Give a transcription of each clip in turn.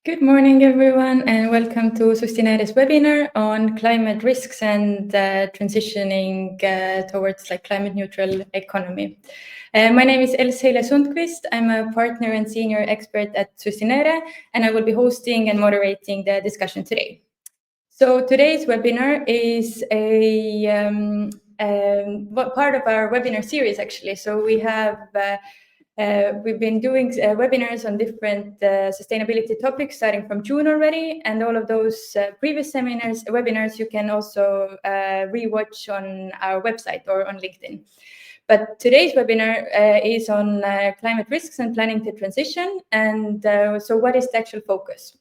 Good morning, everyone, and welcome to Sustinere's webinar on climate risks and transitioning towards climate neutral economy. My name is Els-Heile Sundqvist. I'm a partner and senior expert at Sustinere, and I will be hosting and moderating the discussion today. So today's webinar is a part of our webinar series, actually. So we have we've been doing webinars on different sustainability topics starting from June already, and all of those previous webinars you can also rewatch on our website or on LinkedIn. But today's webinar is on climate risks and planning to transition, and so what is the actual focus?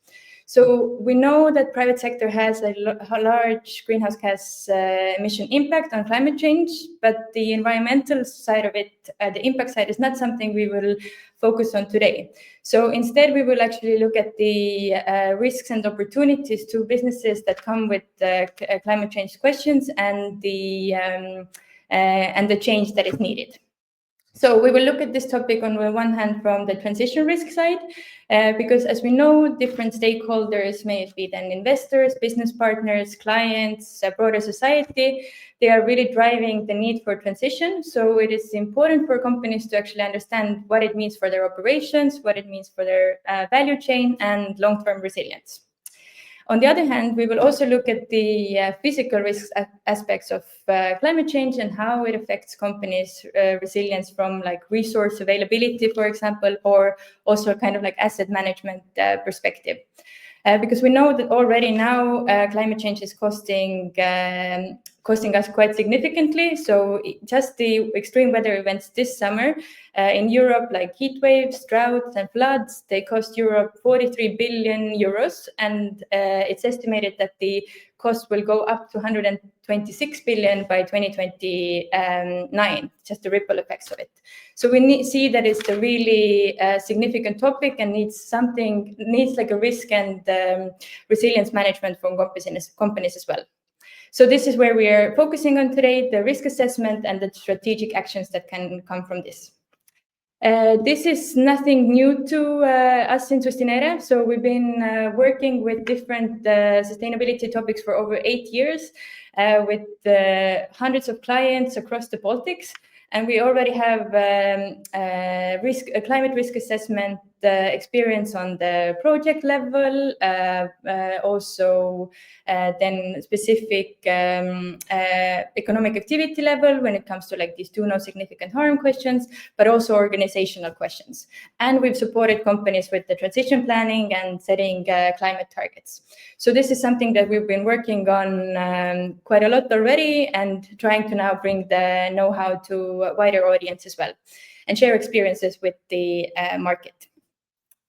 So we know that private sector has a large greenhouse gas emission impact on climate change, but the environmental side of it, the impact side, is not something we will focus on today. So instead, we will actually look at the risks and opportunities to businesses that come with climate change questions and the change that is needed. So we will look at this topic on the one hand from the transition risk side, because as we know, different stakeholders, may it be then investors, business partners, clients, broader society, they are really driving the need for transition. So it is important for companies to actually understand what it means for their operations, what it means for their value chain and long-term resilience. On the other hand, we will also look at the physical risks aspects of climate change and how it affects companies' resilience from resource availability, for example, or also kind of asset management perspective. Because we know that already now climate change is costing us quite significantly. So just the extreme weather events this summer in Europe, like heat waves, droughts, and floods, they cost Europe 43 billion euros, and it's estimated that the cost will go up to 126 billion by 2029, just the ripple effects of it. So we see that it's a really significant topic and needs like a risk and resilience management from companies as well. So this is where we are focusing on today, the risk assessment and the strategic actions that can come from this. This is nothing new to us in Sustinere. So we've been working with different sustainability topics for over 8 years with hundreds of clients across the Baltics. And we already have climate risk assessment experience on the project level, also then specific economic activity level when it comes to these do no significant harm questions, but also organizational questions. And we've supported companies with the transition planning and setting climate targets. So this is something that we've been working on quite a lot already and trying to now bring the know-how to a wider audience as well and share experiences with the market.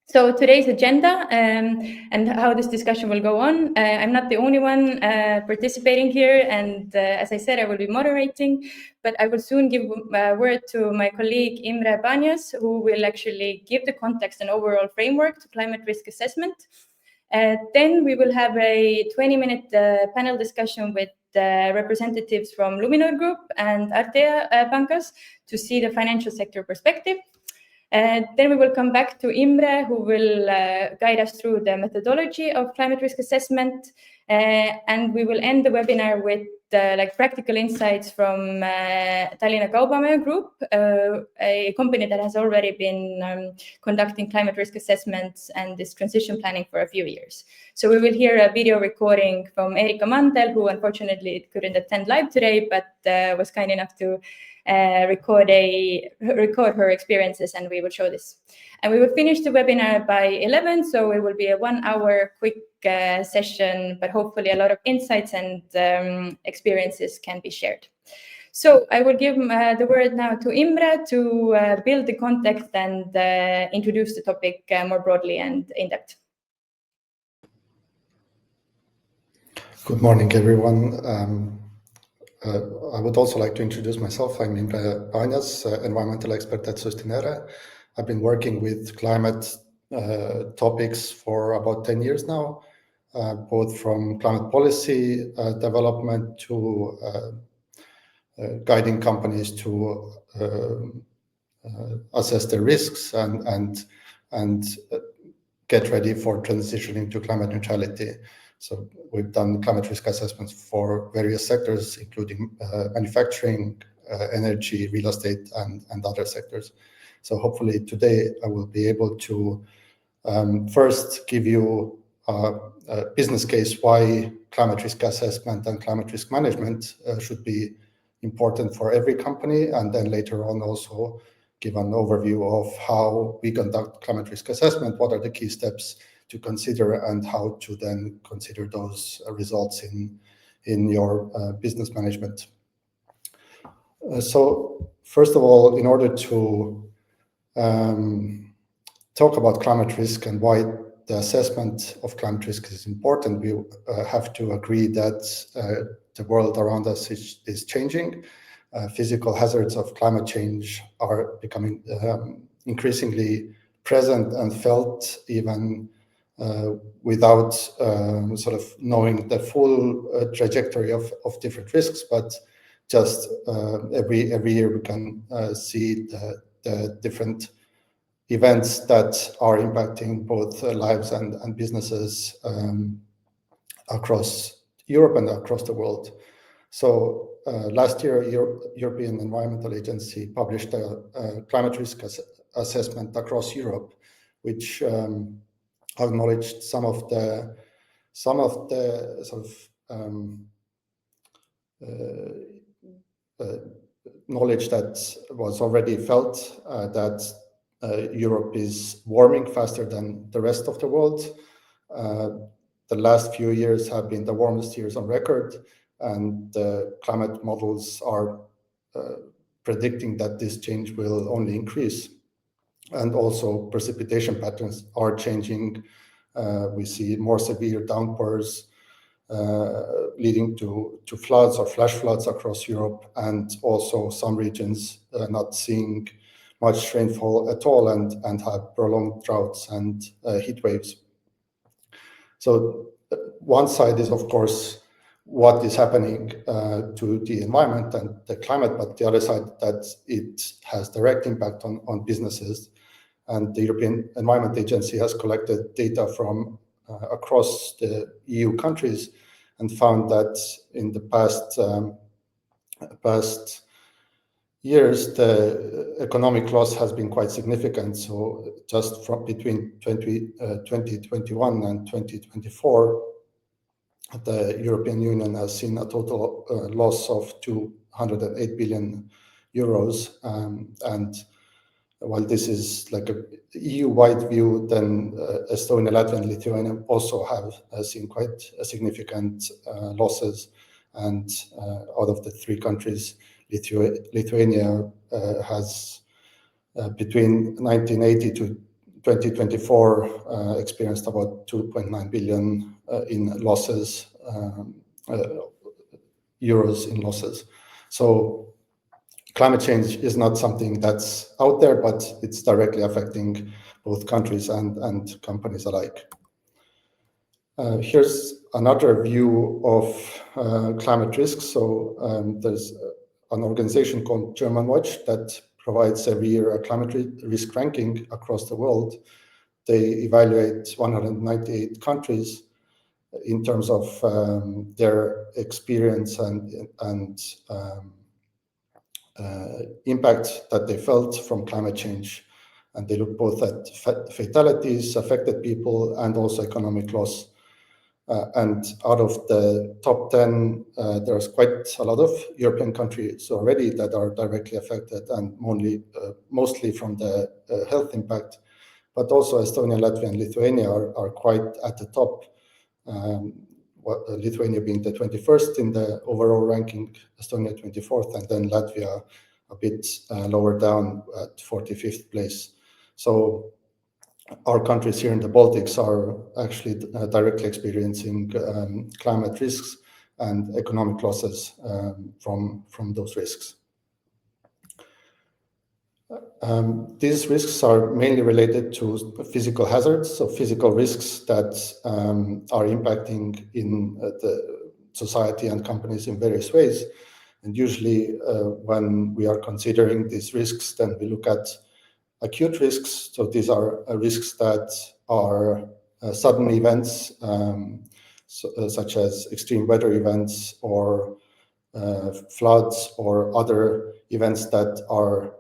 So today's agenda and how this discussion will go on. I'm not the only one participating here, and as I said, I will be moderating, but I will soon give word to my colleague Imre Banyas, who will actually give the context and overall framework to climate risk assessment. Then we will have a 20-minute panel discussion with representatives from Luminor Group and Artea Pangas to see the financial sector perspective. Then we will come back to Imre, who will guide us through the methodology of climate risk assessment. And we will end the webinar with like practical insights from Tallinna Kaubamaja Group, a company that has already been conducting climate risk assessments and this transition planning for a few years. So we will hear a video recording from Erika Mandel, who unfortunately couldn't attend live today, but was kind enough to record her experiences, and we will show this. And we will finish the webinar by 11, so it will be a 1 hour quick session, but hopefully a lot of insights and experiences can be shared. So I will give the word now to Imre to build the context and introduce the topic more broadly and in depth. Good morning, everyone. I would also like to introduce myself. I'm Imre Paanias, environmental expert at Sustinere. I've been working with climate topics for about 10 years now, both from climate policy development to guiding companies to assess their risks and get ready for transitioning to climate neutrality. So we've done climate risk assessments for various sectors, including manufacturing, energy, real estate, and other sectors. So hopefully today I will be able to first give you a business case why climate risk assessment and climate risk management should be important for every company, and then later on also give an overview of how we conduct climate risk assessment, what are the key steps to consider, and how to then consider those results in your business management. So first of all, in order to talk about climate risk and why the assessment of climate risk is important, we have to agree that the world around us is changing. Physical hazards of climate change are becoming increasingly present and felt even without sort of knowing the full trajectory of different risks, but just every year we can see the different events that are impacting both lives and businesses across Europe and across the world. So last year, European Environmental Agency published a climate risk assessment across Europe, which acknowledged some of the sort of knowledge that was already felt, that Europe is warming faster than the rest of the world. The last few years have been the warmest years on record, and the climate models are predicting that this change will only increase. And also precipitation patterns are changing. We see more severe downpours leading to floods or flash floods across Europe, and also some regions not seeing much rainfall at all and have prolonged droughts and heat waves. So one side is, of course, what is happening to the environment and the climate, but the other side, that it has direct impact on businesses. And the European Environment Agency has collected data from across the EU countries and found that in the past years, the economic loss has been quite significant. So just from between 2021 and 2024, the European Union has seen a total loss of 208 billion euros. And while this is like a EU-wide view, then Estonia, Latvia, and Lithuania also have seen quite significant losses. And out of the three countries, Lithuania has between 1980 to 2024 experienced about 2.9 billion in losses, euros in losses. So climate change is not something that's out there, but it's directly affecting both countries and companies alike. Here's another view of climate risk. So there's an organization called Germanwatch that provides every year a climate risk ranking across the world. They evaluate 198 countries, in terms of their experience and impact that they felt from climate change. And they look both at fatalities, affected people, and also economic loss. And out of the top 10, there's quite a lot of European countries already that are directly affected, and mostly from the health impact. But also Estonia, Latvia, and Lithuania are quite at the top. Lithuania being the 21st in the overall ranking, Estonia 24th, and then Latvia a bit lower down at 45th place. So our countries here in the Baltics are actually directly experiencing climate risks and economic losses from those risks. These risks are mainly related to physical hazards, so physical risks that are impacting in the society and companies in various ways. And usually when we are considering these risks, then we look at acute risks. So these are risks that are sudden events, such as extreme weather events or floods or other events that are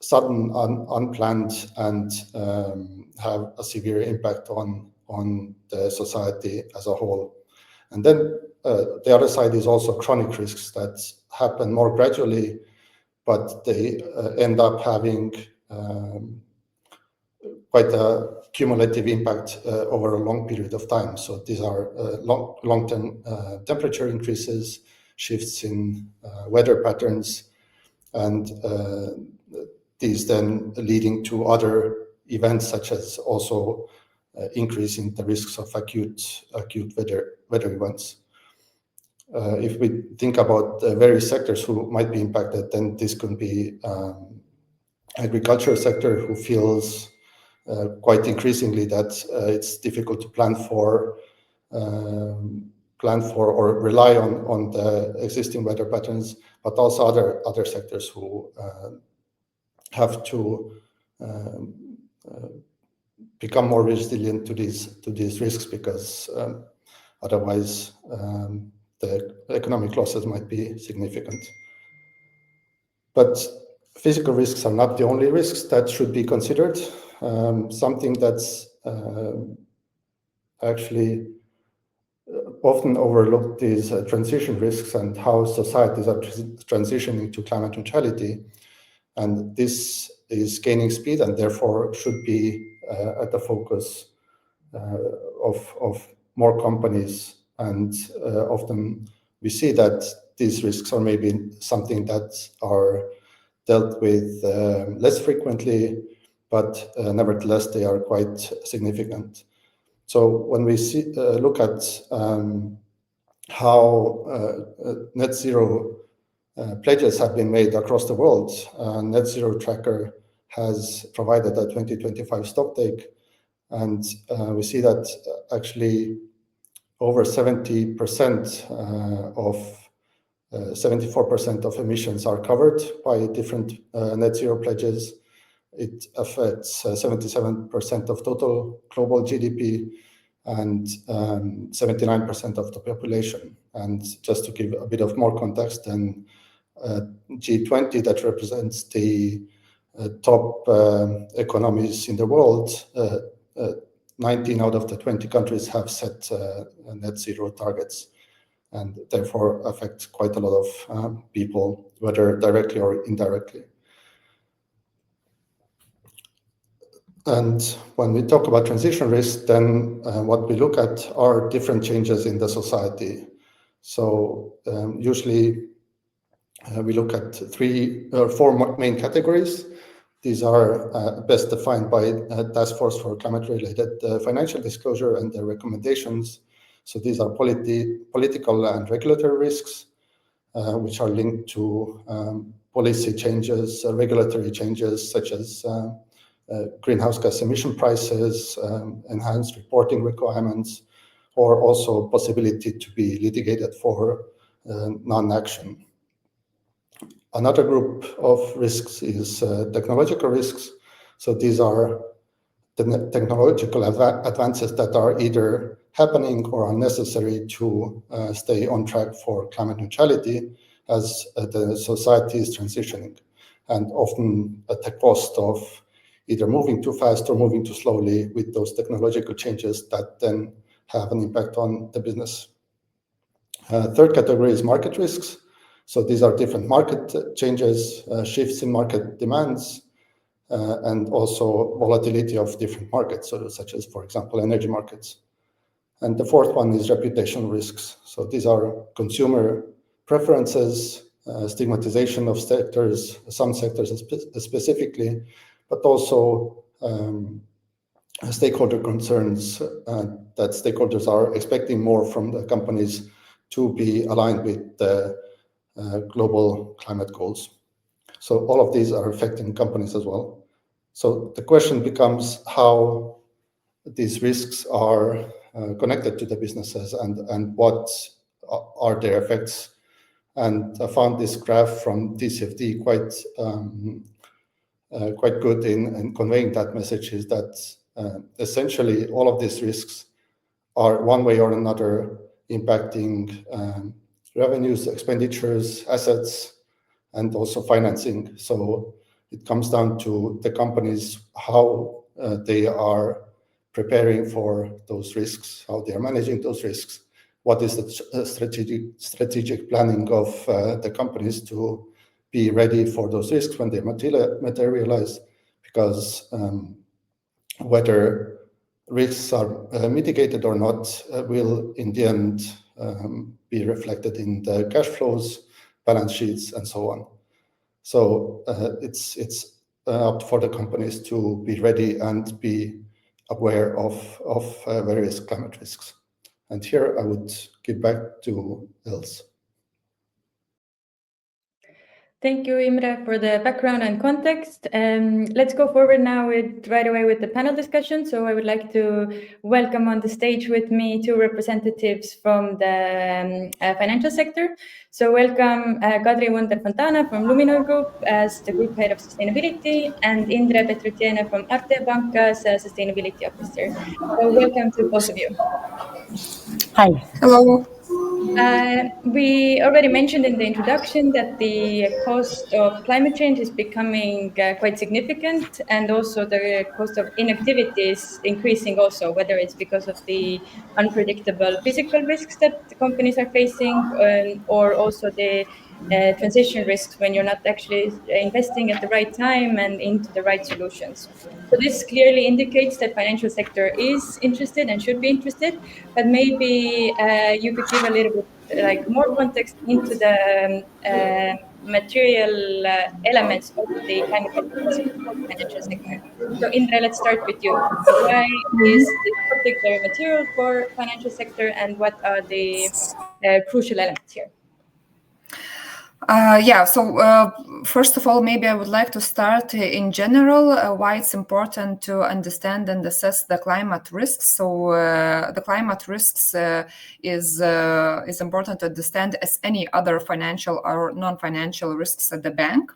sudden, unplanned, and have a severe impact on the society as a whole. And then the other side is also chronic risks that happen more gradually, but they end up having quite a cumulative impact over a long period of time. So these are long-term temperature increases, shifts in weather patterns, and these then leading to other events such as also increasing the risks of acute weather events. If we think about the various sectors who might be impacted, then this could be agriculture sector, who feels quite increasingly that it's difficult to plan for or rely on the existing weather patterns, but also other sectors who have to become more resilient to these risks, because otherwise the economic losses might be significant. But physical risks are not the only risks that should be considered. Something that's actually often overlooked is transition risks and how societies are transitioning to climate neutrality. And this is gaining speed and therefore should be at the focus of more companies. And often we see that these risks are maybe something that are dealt with less frequently, but nevertheless they are quite significant. So when we look at how net zero pledges have been made across the world, Net Zero Tracker has provided a 2025 stocktake, and we see that actually over 70% of 74% of emissions are covered by different net zero pledges. It affects 77% of total global GDP and 79% of the population. And just to give a bit of more context, then G20, that represents the top economies in the world, 19 out of the 20 countries have set net zero targets, and therefore affect quite a lot of people, whether directly or indirectly. And when we talk about transition risk, then what we look at are different changes in the society. So usually we look at 3 or 4 main categories. These are best defined by Task Force for Climate-Related Financial Disclosure and their recommendations. So these are political and regulatory risks, which are linked to policy changes, regulatory changes, such as greenhouse gas emission prices, enhanced reporting requirements, or also possibility to be litigated for non-action. Another group of risks is technological risks. So these are the technological advances that are either happening or are necessary to stay on track for climate neutrality as the society is transitioning, and often at the cost of either moving too fast or moving too slowly with those technological changes that then have an impact on the business. Third category is market risks. So these are different market changes, shifts in market demands, and also volatility of different markets, such as, for example, energy markets. And the fourth one is reputational risks. So these are consumer preferences, stigmatization of sectors, some sectors specifically, but also stakeholder concerns that stakeholders are expecting more from the companies to be aligned with the global climate goals. So all of these are affecting companies as well. So the question becomes how these risks are connected to the businesses and what are their effects. And I found this graph from TCFD quite good in conveying that message, is that essentially all of these risks are one way or another impacting revenues, expenditures, assets, and also financing. So it comes down to the companies, how they are preparing for those risks, how they are managing those risks, what is the strategic planning of the companies to be ready for those risks when they materialize, because whether risks are mitigated or not will in the end be reflected in the cash flows, balance sheets, and so on. So it's up for the companies to be ready and be aware of various climate risks. And here I would give back to Els. Thank you, Imre, for the background and context. Let's go forward now right away with the panel discussion. So I would like to welcome on the stage with me two representatives from the financial sector. So welcome Kadri Wonder-Fontana from Luminor Group as the Group Head of Sustainability, and Indre Petrutiene from Artea Bank as a Sustainability Officer. So welcome to both of you. Hi. Hello. We already mentioned in the introduction that the cost of climate change is becoming quite significant, and also the cost of inactivity is increasing also, whether it's because of the unpredictable physical risks that the companies are facing, or also the transition risks when you're not actually investing at the right time and into the right solutions. So this clearly indicates that financial sector is interested and should be interested, but maybe you could give a little bit more context into the material elements of the climate risk for the financial sector. So Indre, let's start with you. Why is this topic very material for financial sector, and what are the crucial elements here? First of all, maybe I would like to start in general why it's important to understand and assess the climate risks. So the climate risks is important to understand as any other financial or non-financial risks at the bank.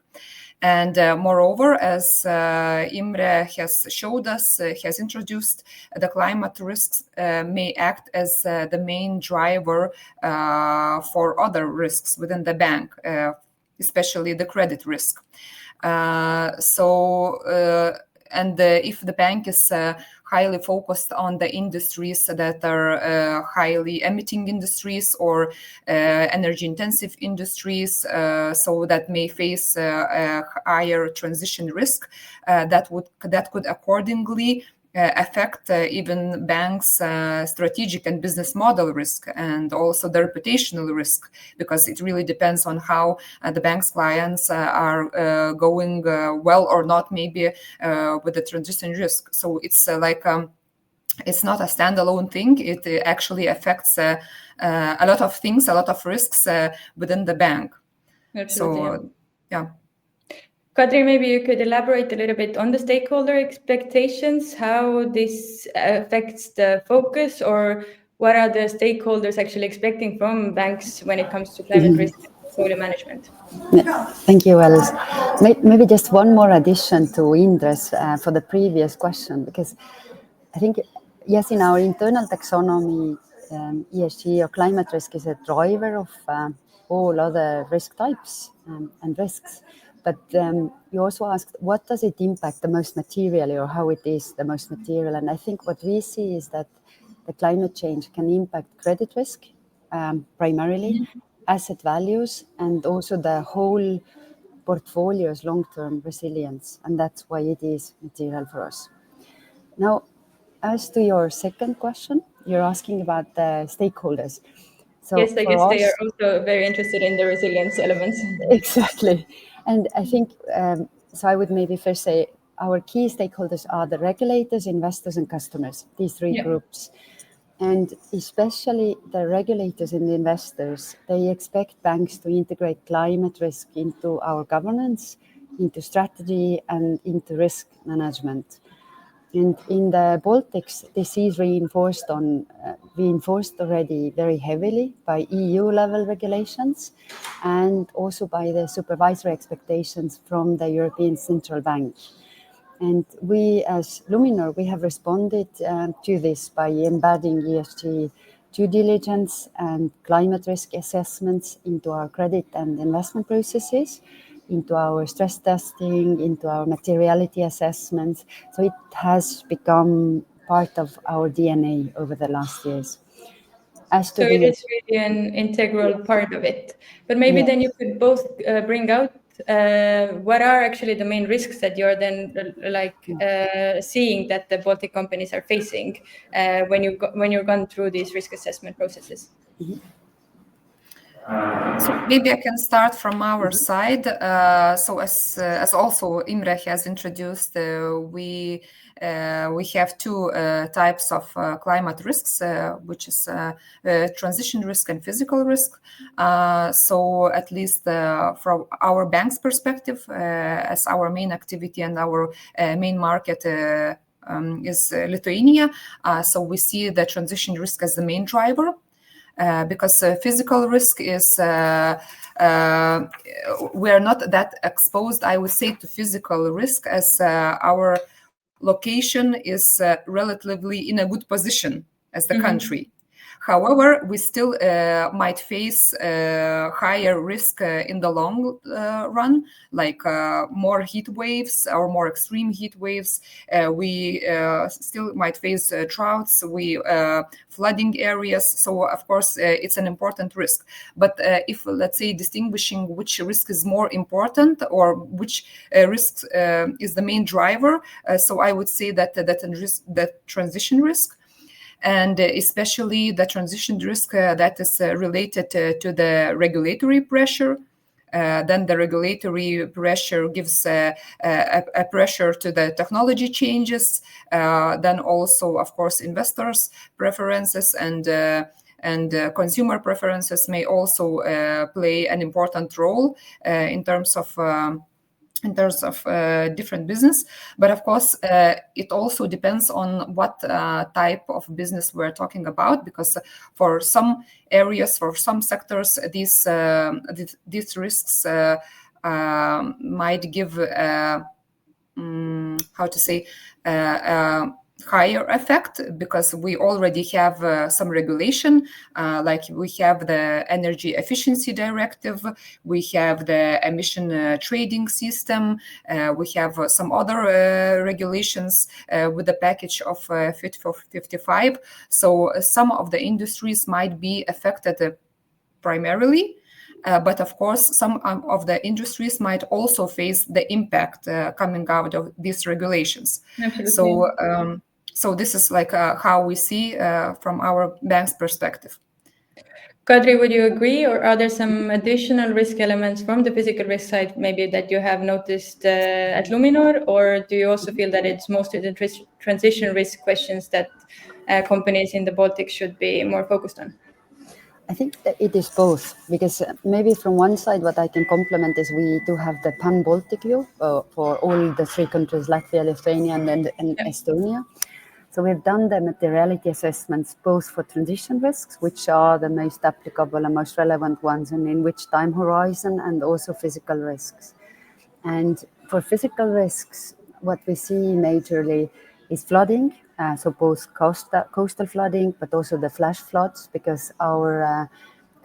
And moreover, as Imre has showed us, has introduced, the climate risks may act as the main driver for other risks within the bank, especially the credit risk. If the bank is highly focused on the industries that are highly emitting industries or energy intensive industries, so that may face a higher transition risk, that could accordingly affect even banks' strategic and business model risk, and also the reputational risk, because it really depends on how the bank's clients are going well or not, maybe with the transition risk. So it's it's not a standalone thing. It actually affects a lot of things, a lot of risks within the bank. Absolutely. So, yeah. Kadri, maybe you could elaborate a little bit on the stakeholder expectations, how this affects the focus, or what are the stakeholders actually expecting from banks when it comes to climate risk and portfolio management? Thank you, Els. Maybe just one more addition to Indre's for the previous question, because I think yes, in our internal taxonomy, ESG or climate risk is a driver of all other risk types and risks. But you also asked, what does it impact the most materially, or how it is the most material? And I think what we see is that the climate change can impact credit risk primarily, asset values, and also the whole portfolio's long-term resilience. And that's why it is material for us. Now, as to your second question, you're asking about the stakeholders. So yes, I for guess they us- are also very interested in the resilience elements. Exactly. And I think, so I would maybe first say our key stakeholders are the regulators, investors, and customers, these three groups. And especially the regulators and the investors, they expect banks to integrate climate risk into our governance, into strategy, and into risk management. And in the Baltics, this is reinforced already very heavily by EU-level regulations and also by the supervisory expectations from the European Central Bank. And we, as Luminor, we have responded to this by embedding ESG due diligence and climate risk assessments into our credit and investment processes, into our stress testing, into our materiality assessments. So it has become part of our DNA over the last years. As to So it is really an integral part of it. But maybe then you could both bring out what are actually the main risks that you're then seeing that the Baltic companies are facing when you're gone through these risk assessment processes. So maybe I can start from our side. So as also Imre has introduced, we have two types of climate risks, which is transition risk and physical risk. So at least from our bank's perspective, as our main activity and our main market is Lithuania, so we see the transition risk as the main driver. Because physical risk is, we are not that exposed, I would say, to physical risk, as our location is relatively in a good position as the country. However, we still might face higher risk in the long run, like more heat waves or more extreme heat waves. We still might face droughts, flooding areas. So, of course, it's an important risk. But if, let's say, distinguishing which risk is more important or which risk is the main driver, so I would say that that transition risk, and especially the transition risk that is related to the regulatory pressure. Then the regulatory pressure gives a pressure to the technology changes. Then also, of course, investors' preferences and consumer preferences may also play an important role in terms of different business. But of course, it also depends on what type of business we're talking about, because for some areas, for some sectors, these risks might give, how to say, higher effect, because we already have some regulation, like we have the Energy Efficiency Directive, we have the emission trading system, we have some other regulations with the package of Fit for 55. So some of the industries might be affected primarily. But of course, some of the industries might also face the impact coming out of these regulations. Absolutely. So this is like how we see from our bank's perspective. Kadri, would you agree, or are there some additional risk elements from the physical risk side, maybe that you have noticed at Luminor, or do you also feel that it's mostly the transition risk questions that companies in the Baltics should be more focused on? I think that it is both, because maybe from one side, what I can complement is we do have the pan-Baltic view for all the three countries, Latvia, Lithuania, and Estonia. So we've done the materiality assessments both for transition risks, which are the most applicable and most relevant ones, and in which time horizon, and also physical risks. And for physical risks, what we see majorly is flooding so both coastal flooding, but also the flash floods, because our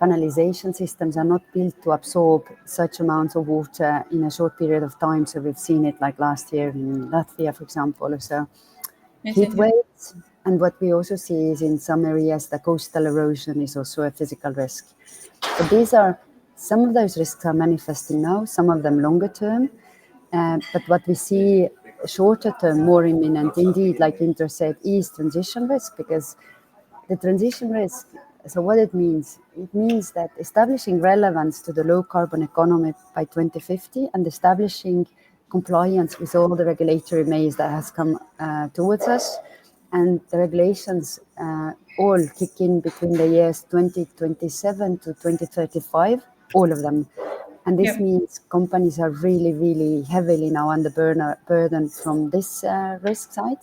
canalization systems are not built to absorb such amounts of water in a short period of time. So we've seen it like last year in Latvia, for example. So heat waves, and what we also see is in some areas the coastal erosion is also a physical risk. But these are, some of those risks are manifesting now, some of them longer term. But what we see shorter term, more imminent, indeed, like Indra said, is transition risk, because the transition risk, so what it means that establishing relevance to the low carbon economy by 2050 and establishing compliance with all the regulatory maze that has come towards us, and the regulations all kick in between the years 2027 to 2035, all of them. And this means companies are really, really heavily now under burden from this risk side.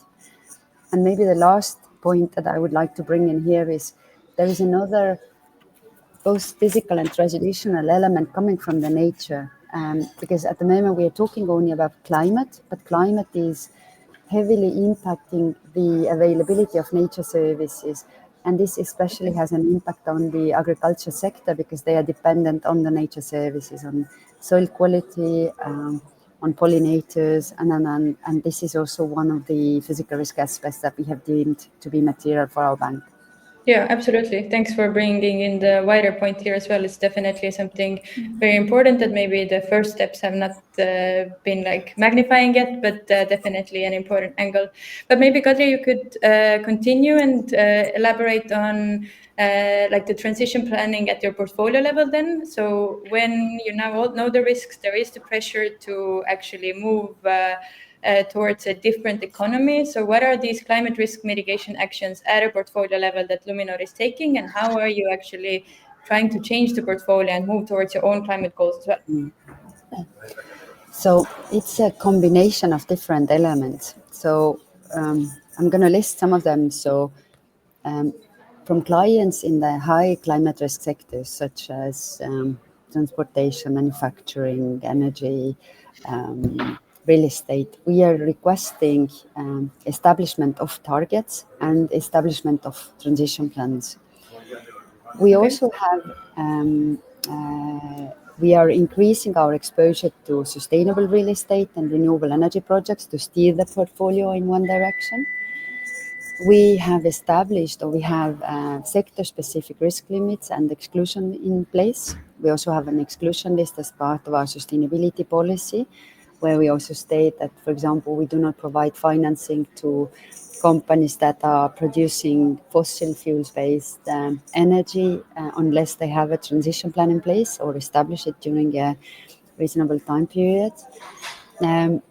And maybe the last point that I would like to bring in here is there is another both physical and traditional element coming from the nature. Because at the moment we are talking only about climate, but climate is heavily impacting the availability of nature services. And this especially has an impact on the agriculture sector, because they are dependent on the nature services, on soil quality, on pollinators, and this is also one of the physical risk aspects that we have deemed to be material for our bank. Yeah, absolutely. Thanks for bringing in the wider point here as well. It's definitely something very important that maybe the first steps have not been like magnifying yet, but definitely an important angle. But maybe Kadri, you could continue and elaborate on like the transition planning at your portfolio level then. So when you now all know the risks, there is the pressure to actually move towards a different economy. So what are these climate risk mitigation actions at a portfolio level that Luminor is taking, and how are you actually trying to change the portfolio and move towards your own climate goals as well? So it's a combination of different elements. So I'm going to list some of them. So from clients in the high climate risk sectors, such as transportation, manufacturing, energy, real estate, we are requesting establishment of targets and establishment of transition plans. We also have, we are increasing our exposure to sustainable real estate and renewable energy projects to steer the portfolio in one direction. We have established, or we have sector-specific risk limits and exclusion in place. We also have an exclusion list as part of our sustainability policy, where we also state that, for example, we do not provide financing to companies that are producing fossil fuels-based energy unless they have a transition plan in place or establish it during a reasonable time period.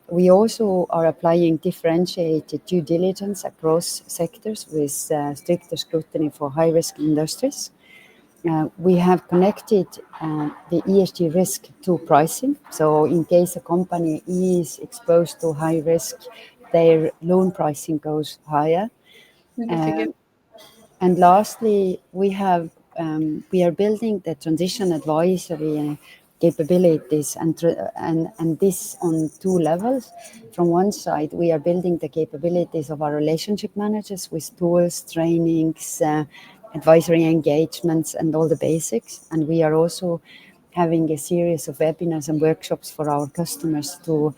We also are applying differentiated due diligence across sectors with stricter scrutiny for high-risk industries. We have connected the ESG risk to pricing. So in case a company is exposed to high risk, their loan pricing goes higher. And lastly, we are building the transition advisory capabilities, and this on two levels. From one side, we are building the capabilities of our relationship managers with tools, trainings, advisory engagements, and all the basics. And we are also having a series of webinars and workshops for our customers to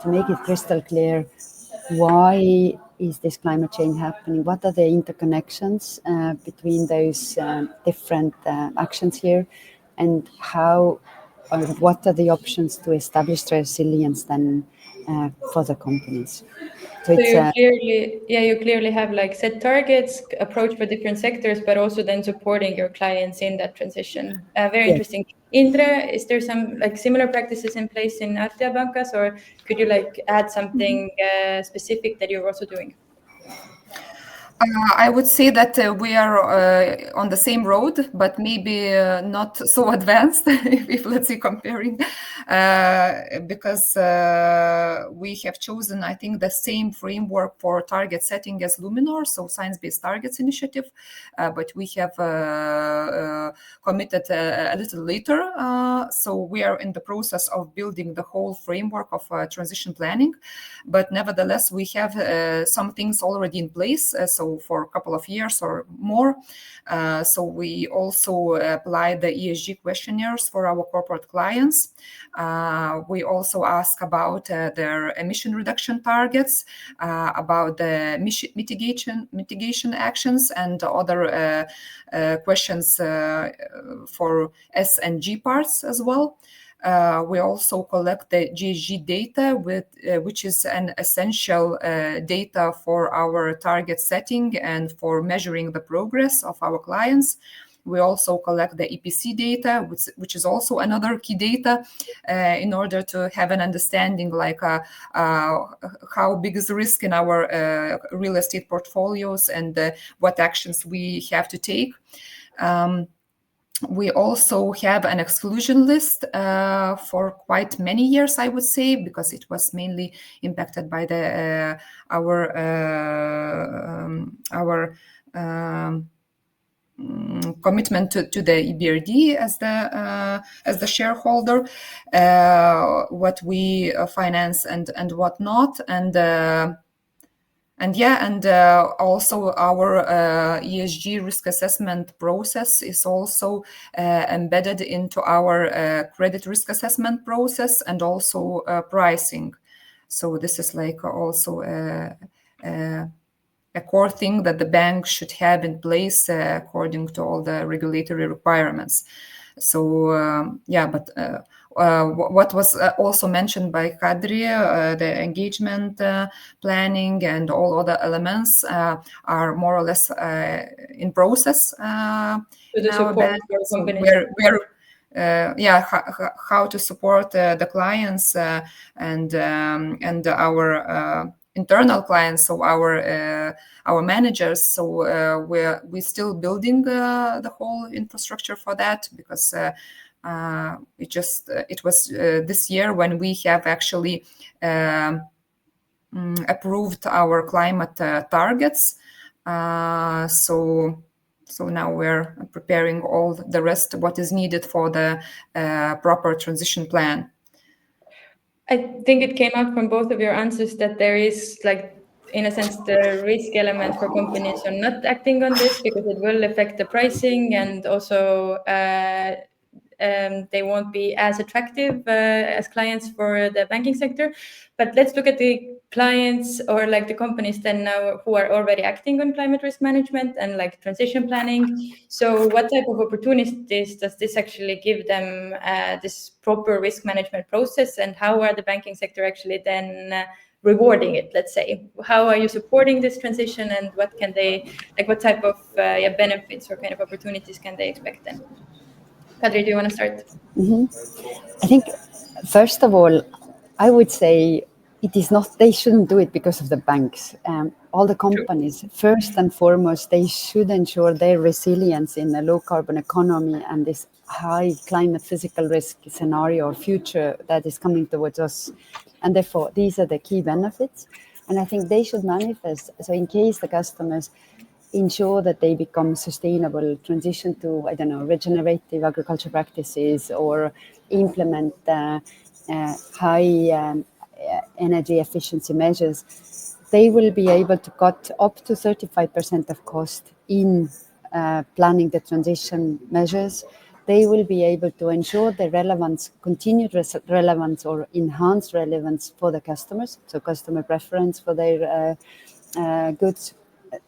make it crystal clear why is this climate change happening, what are the interconnections between those different actions here, and what are the options to establish resilience then for the companies. So you clearly have like set targets, approach for different sectors, but also then supporting your clients in that transition. Very interesting. Indra, is there some like similar practices in place in Althea Bankas, or could you like add something specific that you're also doing? I would say that we are on the same road, but maybe not so advanced, if let's say comparing, because we have chosen, I think, the same framework for target setting as Luminor, so Science-Based Targets Initiative, but we have committed a little later. So we are in the process of building the whole framework of transition planning, but nevertheless, we have some things already in place. So for a couple of years or more. So we also apply the ESG questionnaires for our corporate clients. We also ask about their emission reduction targets, about the mitigation actions, and other questions for S and G parts as well. We also collect the GHG data, which is an essential data for our target setting and for measuring the progress of our clients. We also collect the EPC data, which is also another key data in order to have an understanding like how big is the risk in our real estate portfolios and what actions we have to take. We also have an exclusion list for quite many years, I would say, because it was mainly impacted by our commitment to the EBRD as the shareholder, what we finance and what not, and also our ESG risk assessment process is also embedded into our credit risk assessment process and also pricing. So this is like also a core thing that the bank should have in place according to all the regulatory requirements. So what was also mentioned by Kadri, the engagement planning and all other elements are more or less in process. So the support for companies. How to support the clients and our internal clients, so our managers. So we're still building the whole infrastructure for that, because it was this year when we have actually approved our climate targets. So now we're preparing all the rest, what is needed for the proper transition plan. I think it came out from both of your answers that there is, like, in a sense, the risk element for companies on not acting on this, because it will affect the pricing, and also they won't be as attractive as clients for the banking sector. But let's look at the clients, or like the companies then now who are already acting on climate risk management and like transition planning. So what type of opportunities does this actually give them, this proper risk management process, and how are the banking sector actually then rewarding it? Let's say, how are you supporting this transition, and what can they, like, what type of benefits or kind of opportunities can they expect then? Kadri, do you want to start? I think, first of all, I would say it is not, they shouldn't do it because of the banks. All the companies, first and foremost, they should ensure their resilience in a low carbon economy and this high climate physical risk scenario or future that is coming towards us. And therefore, these are the key benefits. And I think they should manifest. So in case the customers ensure that they become sustainable, transition to, I don't know, regenerative agriculture practices, or implement high energy efficiency measures, they will be able to cut up to 35% of cost in planning the transition measures. They will be able to ensure the relevance, continued relevance or enhanced relevance for the customers, so customer preference for their goods.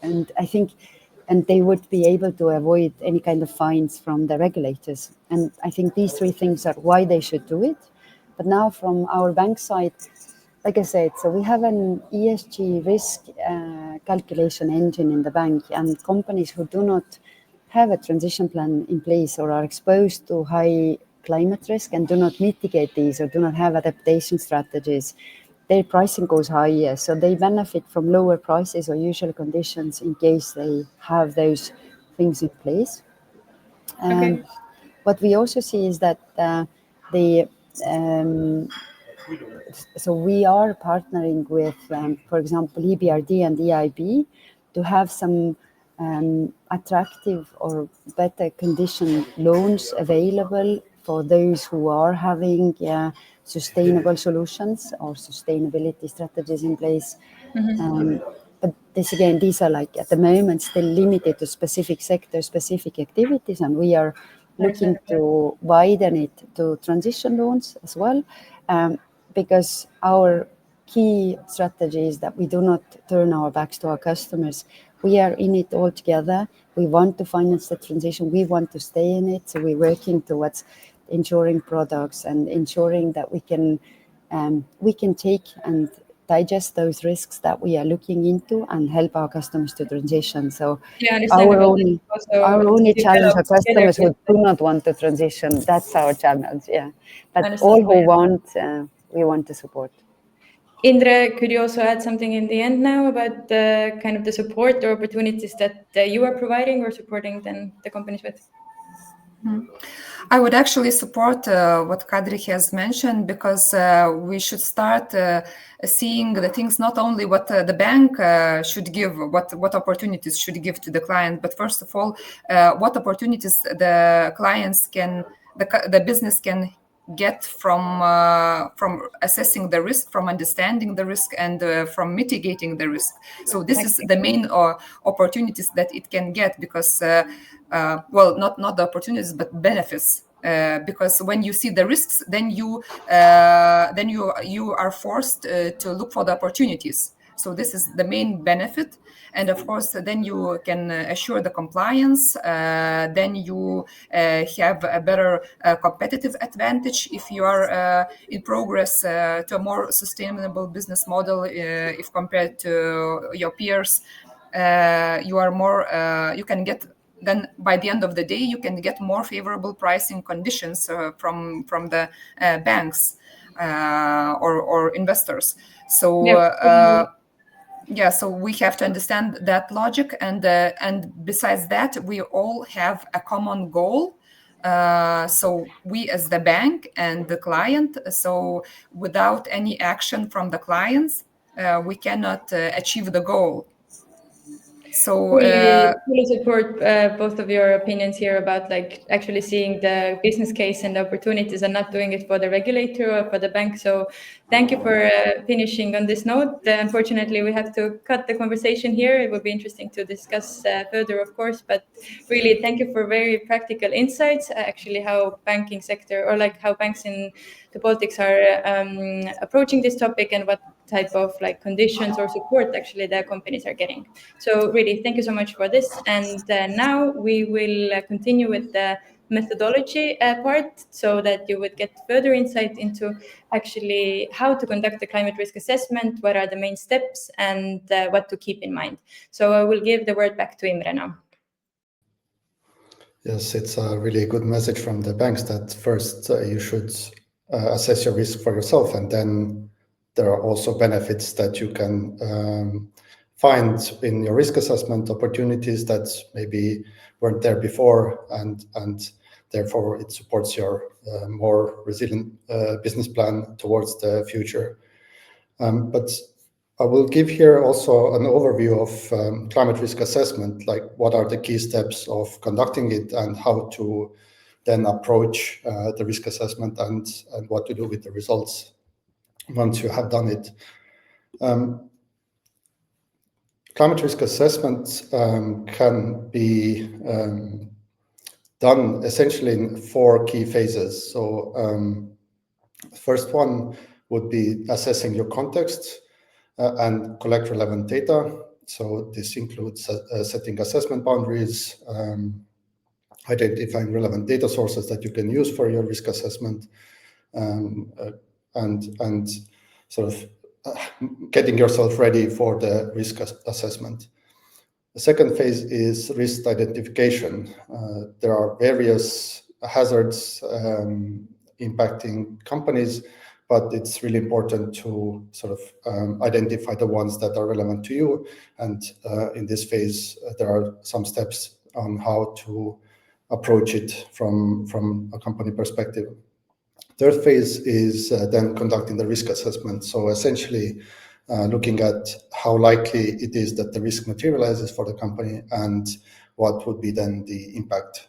And I think, and they would be able to avoid any kind of fines from the regulators. And I think these three things are why they should do it. But now from our bank side, like I said, so we have an ESG risk calculation engine in the bank, and companies who do not have a transition plan in place or are exposed to high climate risk and do not mitigate these or do not have adaptation strategies, their pricing goes higher, so they benefit from lower prices or usual conditions in case they have those things in place. Okay. What we also see is that so we are partnering with, for example, EBRD and EIB to have some attractive or better condition loans available for those who are having sustainable solutions or sustainability strategies in place. But this again, these are like at the moment still limited to specific sectors, specific activities, and we are looking to widen it to transition loans as well, because our key strategy is that we do not turn our backs to our customers. We are in it all together. We want to finance the transition. We want to stay in it. So we're working towards ensuring products and ensuring that we can take and digest those risks that we are looking into and help our customers to transition. So our only challenge are customers who do not want to transition. That's our challenge, yeah. But all who want, we want to support. Indre, could you also add something in the end now about the kind of the support or opportunities that you are providing or supporting then the companies with? I would actually support what Kadri has mentioned, because we should start seeing the things not only what the bank should give, what opportunities should give to the client, but first of all, what opportunities the clients can, the business can get from assessing the risk, from understanding the risk, and from mitigating the risk. So this is the main opportunities that it can get, because well, not the opportunities, but benefits. Because when you see the risks, then you are forced to look for the opportunities. So this is the main benefit. And of course, then you can assure the compliance. Then you have a better competitive advantage if you are in progress to a more sustainable business model. If compared to your peers, you are more. You can get. Then by the end of the day, you can get more favorable pricing conditions from the banks or investors. So. Yeah, so we have to understand that logic, and besides that, we all have a common goal. So we as the bank and the client. So without any action from the clients, we cannot achieve the goal. So fully support both of your opinions here about like actually seeing the business case and the opportunities and not doing it for the regulator or for the bank. So thank you for finishing on this note. Unfortunately, we have to cut the conversation here. It would be interesting to discuss further, of course, but really thank you for very practical insights, actually how banking sector or like how banks in the Baltics are approaching this topic and what type of like conditions or support actually the companies are getting. So really, thank you so much for this. And now we will continue with the methodology part so that you would get further insight into actually how to conduct the climate risk assessment, what are the main steps, and what to keep in mind. So I will give the word back to Imre now. Yes, it's a really good message from the banks that first you should assess your risk for yourself, and then there are also benefits that you can find in your risk assessment, opportunities that maybe weren't there before, and therefore it supports your more resilient business plan towards the future. But I will give here also an overview of climate risk assessment, like what are the key steps of conducting it and how to then approach the risk assessment and what to do with the results once you have done it. Climate risk assessment can be done essentially in 4 key phases. So first one would be assessing your context and collect relevant data. So this includes setting assessment boundaries, identifying relevant data sources that you can use for your risk assessment, and sort of getting yourself ready for the risk assessment. The second phase is risk identification. There are various hazards impacting companies, but it's really important to sort of identify the ones that are relevant to you. And in this phase, there are some steps on how to approach it from a company perspective. Third phase is then conducting the risk assessment. So essentially looking at how likely it is that the risk materializes for the company and what would be then the impact.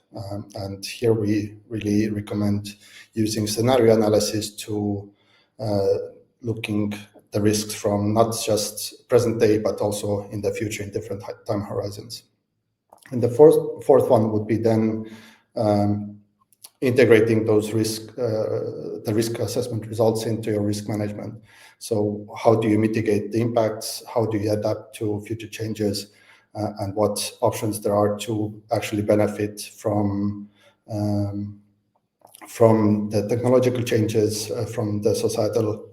And here we really recommend using scenario analysis to looking the risks from not just present day, but also in the future in different time horizons. And the fourth one would be then integrating those the risk assessment results into your risk management. So how do you mitigate the impacts? How do you adapt to future changes? And what options there are to actually benefit from the technological changes, from the societal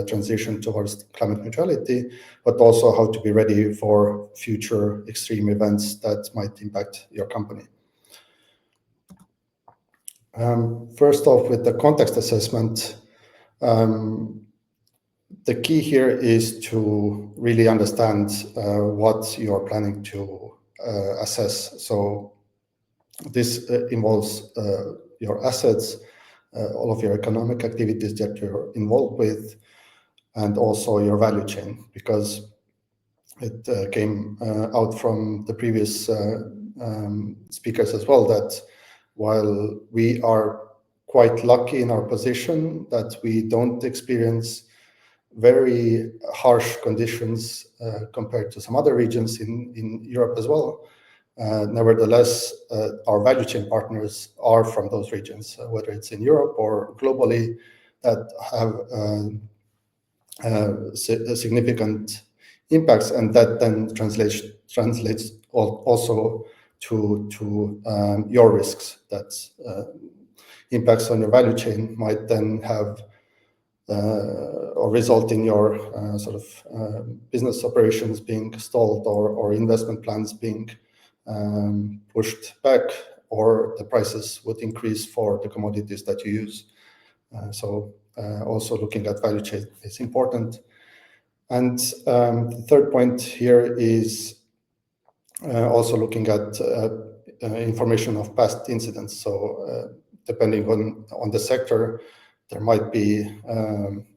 transition towards climate neutrality, but also how to be ready for future extreme events that might impact your company. First off, with the context assessment, the key here is to really understand what you are planning to assess. So this involves your assets, all of your economic activities that you're involved with, and also your value chain, because it came out from the previous speakers as well that while we are quite lucky in our position that we don't experience very harsh conditions compared to some other regions in Europe as well, nevertheless, our value chain partners are from those regions, whether it's in Europe or globally, that have significant impacts, and that then translates also to your risks. That impacts on your value chain might then have or result in your sort of business operations being stalled, or investment plans being pushed back, or the prices would increase for the commodities that you use. So also looking at value chain is important. And the third point here is also looking at information of past incidents. So depending on the sector, there might be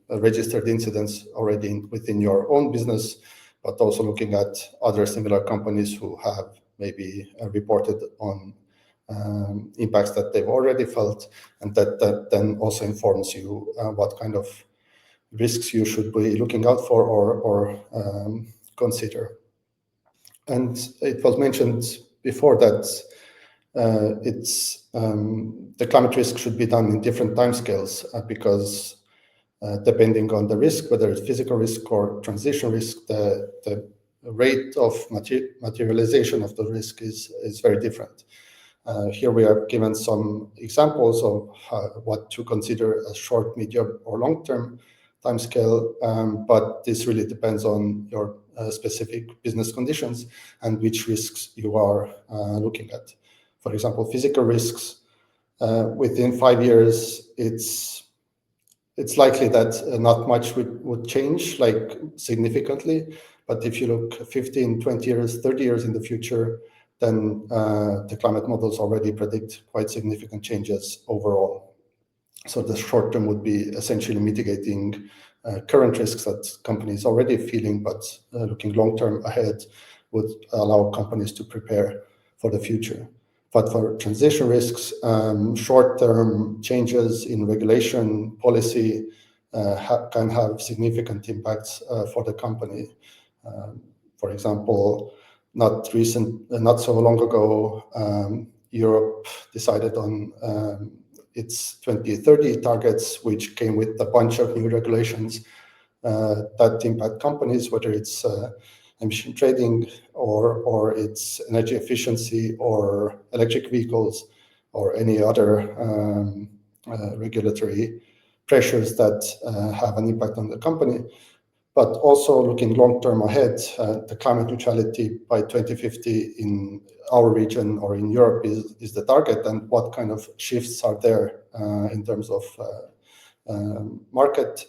registered incidents already within your own business, but also looking at other similar companies who have maybe reported on impacts that they've already felt, and that then also informs you what kind of risks you should be looking out for or consider. And it was mentioned before that the climate risk should be done in different timescales because depending on the risk, whether it's physical risk or transition risk, the rate of materialization of the risk is very different. Here we have given some examples of what to consider as short, medium, or long-term timescale, but this really depends on your specific business conditions and which risks you are looking at. For example, physical risks, within 5 years, it's likely that not much would change like significantly. But if you look 15, 20 years, 30 years in the future, then the climate models already predict quite significant changes overall. So the short term would be essentially mitigating current risks that companies are already feeling, but looking long term ahead would allow companies to prepare for the future. But for transition risks, short-term changes in regulation policy can have significant impacts for the company. For example, not so long ago, Europe decided on its 2030 targets, which came with a bunch of new regulations that impact companies, whether it's emission trading or its energy efficiency or electric vehicles or any other regulatory pressures that have an impact on the company. But also looking long-term ahead, the climate neutrality by 2050 in our region or in Europe is the target, and what kind of shifts are there in terms of market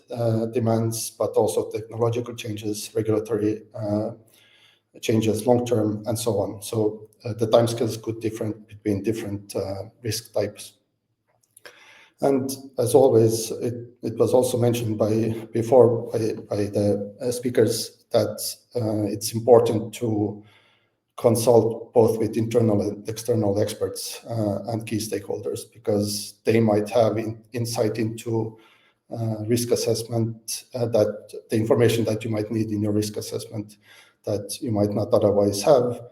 demands, but also technological changes, regulatory changes long term, and so on. So the timescales could differ between different risk types. And as always, it was also mentioned before by the speakers that it's important to consult both with internal and external experts and key stakeholders, because they might have insight into risk assessment, that the information that you might need in your risk assessment that you might not otherwise have.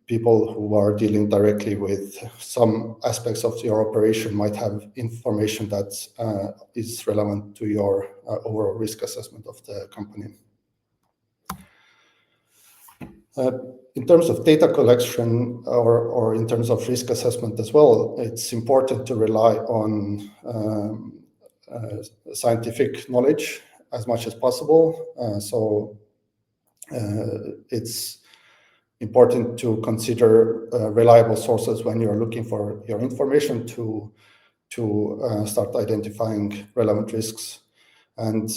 People who are dealing directly with some aspects of your operation might have information that is relevant to your overall risk assessment of the company. In terms of data collection or in terms of risk assessment as well, it's important to rely on scientific knowledge as much as possible. So it's important to consider reliable sources when you're looking for your information to start identifying relevant risks. And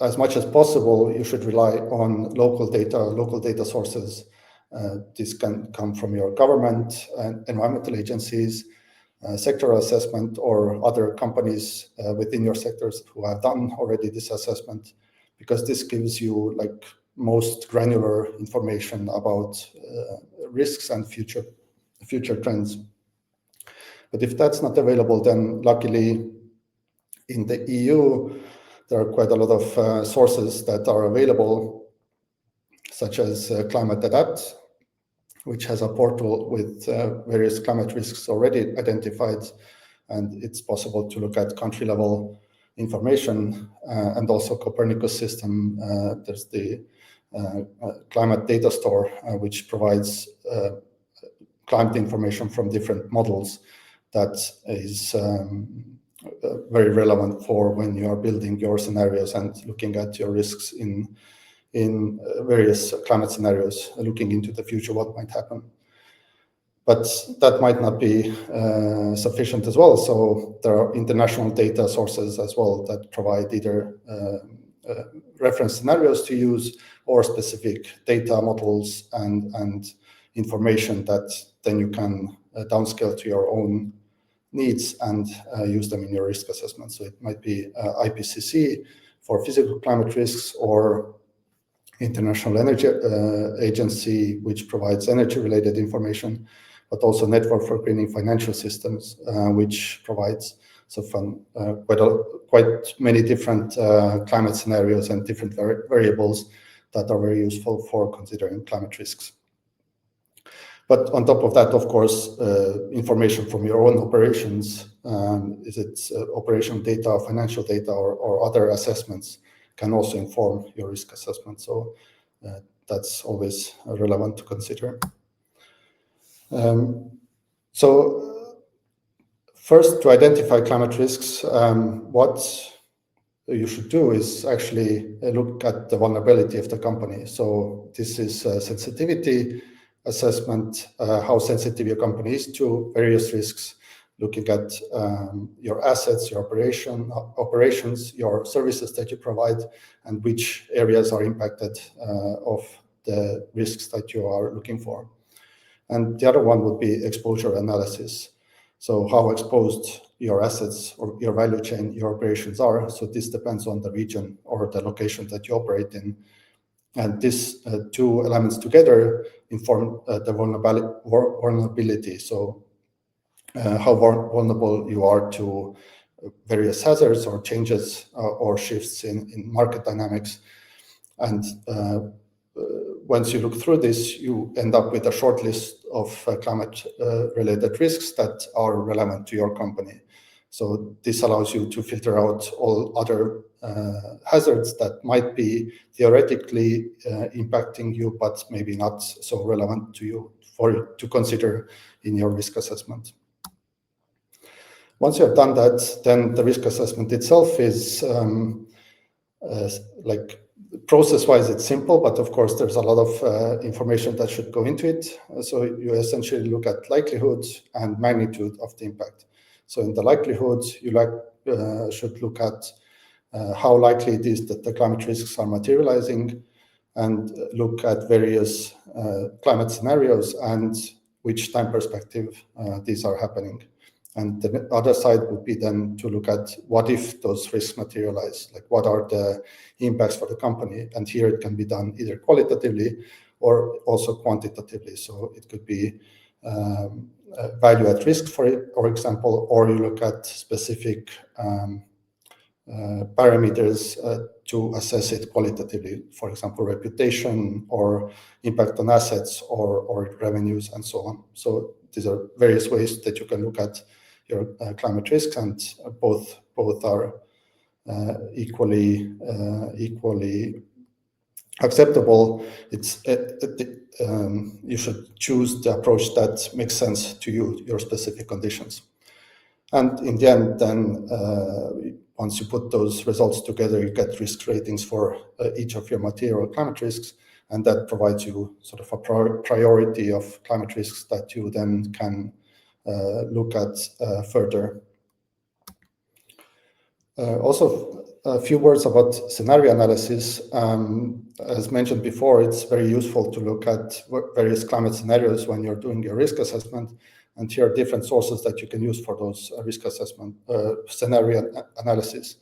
as much as possible, you should rely on local data sources. This can come from your government and environmental agencies, sectoral assessment, or other companies within your sectors who have done already this assessment, because this gives you like most granular information about risks and future trends. But if that's not available, then luckily in the EU, there are quite a lot of sources that are available, such as Climate Adapt, which has a portal with various climate risks already identified, and it's possible to look at country-level information, and also Copernicus system. There's the Climate Data Store, which provides climate information from different models that is very relevant for when you are building your scenarios and looking at your risks in various climate scenarios, looking into the future, what might happen. But that might not be sufficient as well. So there are international data sources as well that provide either reference scenarios to use or specific data models and information that then you can downscale to your own needs and use them in your risk assessment. So it might be IPCC for physical climate risks, or International Energy Agency, which provides energy-related information, but also Network for Greening Financial Systems, which provides quite many different climate scenarios and different variables that are very useful for considering climate risks. But on top of that, of course, information from your own operations, is it operational data, financial data, or other assessments, can also inform your risk assessment. So that's always relevant to consider. So first, to identify climate risks, what you should do is actually look at the vulnerability of the company. So this is sensitivity assessment, how sensitive your company is to various risks, looking at your assets, your operations, your services that you provide, and which areas are impacted of the risks that you are looking for. And the other one would be exposure analysis. So how exposed your assets or your value chain, your operations are. So this depends on the region or the location that you operate in. And these two elements together inform the vulnerability. So how vulnerable you are to various hazards or changes or shifts in market dynamics. And once you look through this, you end up with a short list of climate-related risks that are relevant to your company. So this allows you to filter out all other hazards that might be theoretically impacting you, but maybe not so relevant to you to consider in your risk assessment. Once you have done that, then the risk assessment itself is like process-wise, it's simple, but of course there's a lot of information that should go into it. So you essentially look at likelihood and magnitude of the impact. So in the likelihood, you should look at how likely it is that the climate risks are materializing, and look at various climate scenarios and which time perspective these are happening. And the other side would be then to look at what if those risks materialize, like what are the impacts for the company. And here it can be done either qualitatively or also quantitatively. So it could be value at risk, for example, or you look at specific parameters to assess it qualitatively, for example, reputation or impact on assets or revenues and so on. So these are various ways that you can look at your climate risks, and both are equally acceptable. You should choose the approach that makes sense to you, your specific conditions. And in the end, then once you put those results together, you get risk ratings for each of your material climate risks, and that provides you sort of a priority of climate risks that you then can look at further. Also, a few words about scenario analysis. As mentioned before, it's very useful to look at various climate scenarios when you're doing your risk assessment. And here are different sources that you can use for those risk assessment scenario analysis.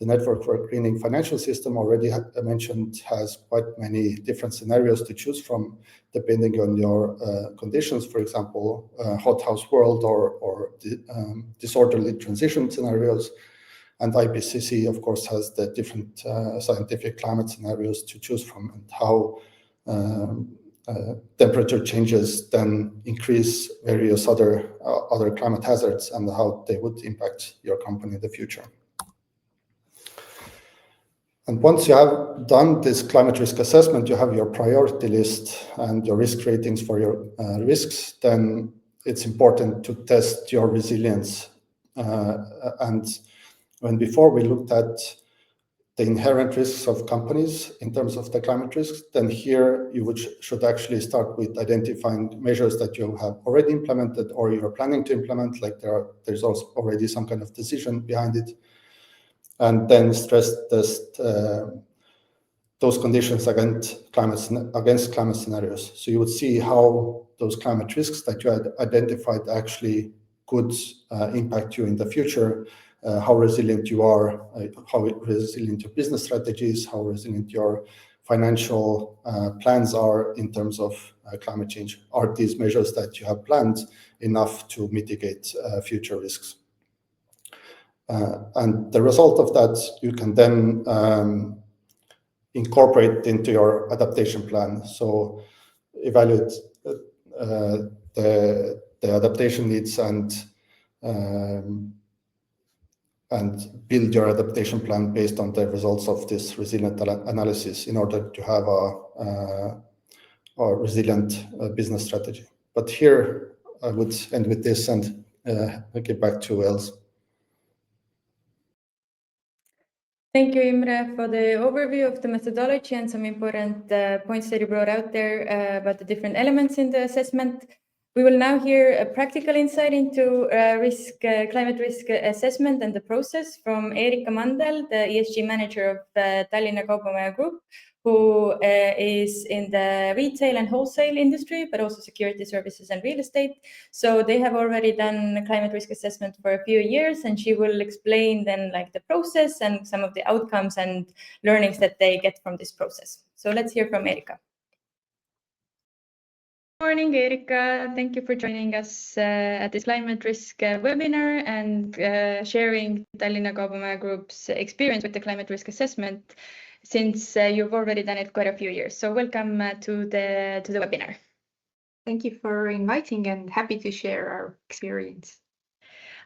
The Network for a Greening Financial System, already mentioned, has quite many different scenarios to choose from, depending on your conditions. For example, hothouse world or disorderly transition scenarios. And IPCC, of course, has the different scientific climate scenarios to choose from, and how temperature changes then increase various other climate hazards and how they would impact your company in the future. And once you have done this climate risk assessment, you have your priority list and your risk ratings for your risks, then it's important to test your resilience. And when before we looked at the inherent risks of companies in terms of the climate risks, then here you should actually start with identifying measures that you have already implemented or you're planning to implement, like there's also already some kind of decision behind it, and then stress test those conditions against climate scenarios. So you would see how those climate risks that you had identified actually could impact you in the future. How resilient you are, how resilient your business strategies, how resilient your financial plans are in terms of climate change. Are these measures that you have planned enough to mitigate future risks? And the result of that, you can then incorporate into your adaptation plan. So evaluate the adaptation needs and build your adaptation plan based on the results of this resilient analysis in order to have a resilient business strategy. But here I would end with this and get back to Els. Thank you, Imre, for the overview of the methodology and some important points that you brought out there about the different elements in the assessment. We will now hear a practical insight into climate risk assessment and the process from Erika Mandel, the ESG manager of the Tallinna Kaubamaja Group, who is in the retail and wholesale industry, but also security services and real estate. So they have already done climate risk assessment for a few years, and she will explain then like the process and some of the outcomes and learnings that they get from this process. So let's hear from Erika. Good morning, Erika. Thank you for joining us at this climate risk webinar and sharing Tallinna Kaubamaja Group's experience with the climate risk assessment, since you've already done it quite a few years. So welcome to the webinar. Thank you for inviting, and happy to share our experience.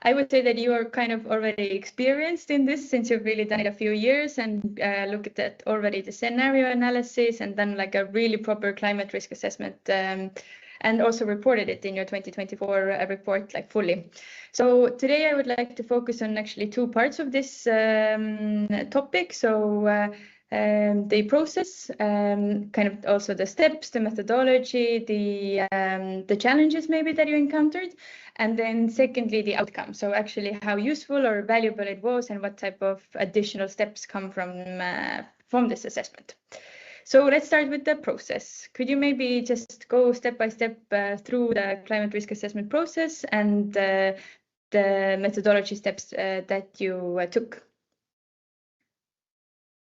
I would say that you are kind of already experienced in this, since you've really done it a few years and looked at already the scenario analysis and done like a really proper climate risk assessment and also reported it in your 2024 report like fully. So today I would like to focus on actually two parts of this topic. So the process, kind of also the steps, the methodology, the challenges maybe that you encountered, and then secondly, the outcome. So actually how useful or valuable it was and what type of additional steps come from this assessment. So let's start with the process. Could you maybe just go step by step through the climate risk assessment process and the methodology steps that you took?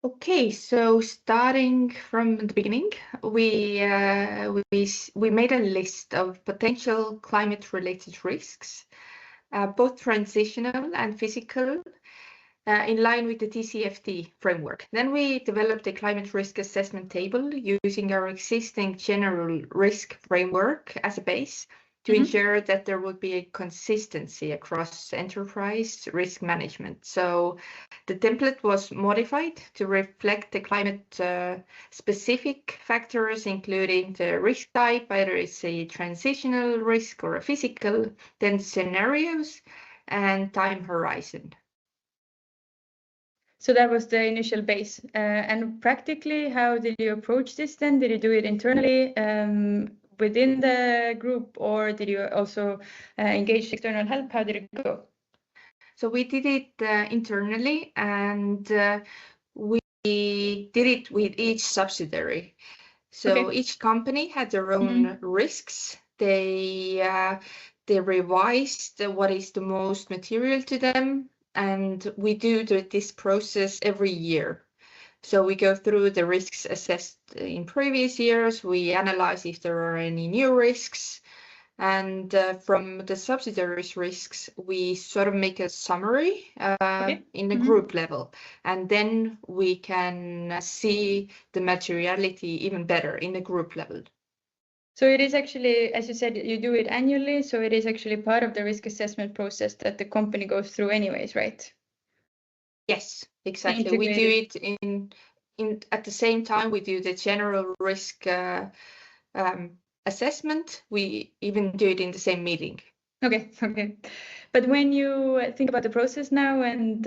Okay, so starting from the beginning, we made a list of potential climate-related risks, both transitional and physical, in line with the TCFD framework. Then we developed a climate risk assessment table using our existing general risk framework as a base to ensure that there would be a consistency across enterprise risk management. So the template was modified to reflect the climate specific factors, including the risk type, whether it's a transitional risk or a physical, then scenarios and time horizon. So that was the initial base. And practically, how did you approach this then? Did you do it internally within the group, or did you also engage external help? How did it go? So we did it internally, and we did it with each subsidiary. So each company had their own risks. They revised what is the most material to them, and we do this process every year. So we go through the risks assessed in previous years. We analyze if there are any new risks. And from the subsidiaries risks, we sort of make a summary in the group level. And then we can see the materiality even better in the group level. So it is actually, as you said, you do it annually. So it is actually part of the risk assessment process that the company goes through anyways, right? Yes, exactly. We do it in at the same time we do the general risk assessment. We even do it in the same meeting. Okay. But when you think about the process now and